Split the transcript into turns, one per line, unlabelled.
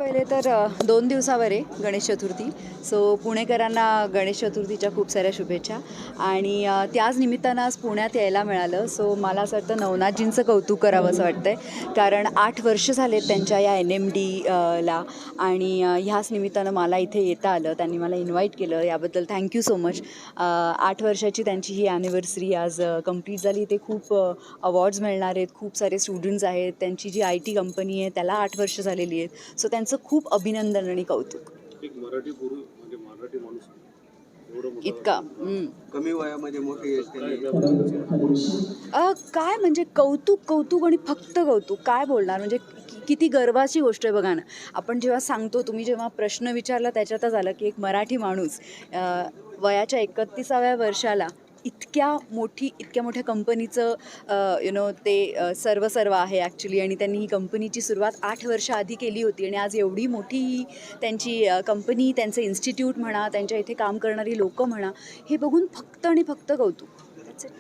पहिले तर 2 दिवसावर आहे गणेश चतुर्थी. सो पुणेकरांना गणेश चतुर्थीच्या खूप साऱ्या शुभेच्छा. आणि त्याच निमित्तानं आज पुण्यात यायला मिळालं. सो मला असं वाटतं नवनाथजींचं कौतुक करावं असं वाटतं आहे, कारण 8 वर्ष झालेत त्यांच्या या NMD ला. आणि ह्याच निमित्तानं मला इथे येता आलं. त्यांनी मला इन्व्हाइट केलं, याबद्दल थँक्यू सो मच. 8 वर्षाची त्यांची ही ॲनिव्हर्सरी आज कंप्लीट झाली. इथे खूप अवॉर्ड्स मिळणार आहेत, खूप सारे स्टुडंट्स आहेत. त्यांची जी IT कंपनी आहे त्याला 8 वर्ष झालेली आहेत. सो त्यांचं खूप अभिनंदन आणि कौतुक.
एक मराठी पुरुष म्हणजे मराठी माणूस एवढं मोठं
इतका
कमी वयामध्ये मोठी यश त्यांनी
काय म्हणजे कौतुक कौतुक आणि फक्त कौतुक. काय बोलणार म्हणजे किती गर्वाची गोष्ट आहे बघा ना. आपण जेव्हा सांगतो, तुम्ही जेव्हा प्रश्न विचारला त्याच्यातच आलं की एक मराठी माणूस वयाच्या 31व्या वर्षाला इतक्या मोठ्या कंपनीचं ते सर्व आहे ॲक्च्युली. आणि त्यांनी ही कंपनीची सुरुवात 8 वर्ष आधी केली होती आणि आज एवढी मोठी ही त्यांची कंपनी, त्यांचं इन्स्टिट्यूट म्हणा, त्यांच्या इथे काम करणारी लोकं म्हणा, हे बघून फक्त आणि फक्त कौतुक. That's it.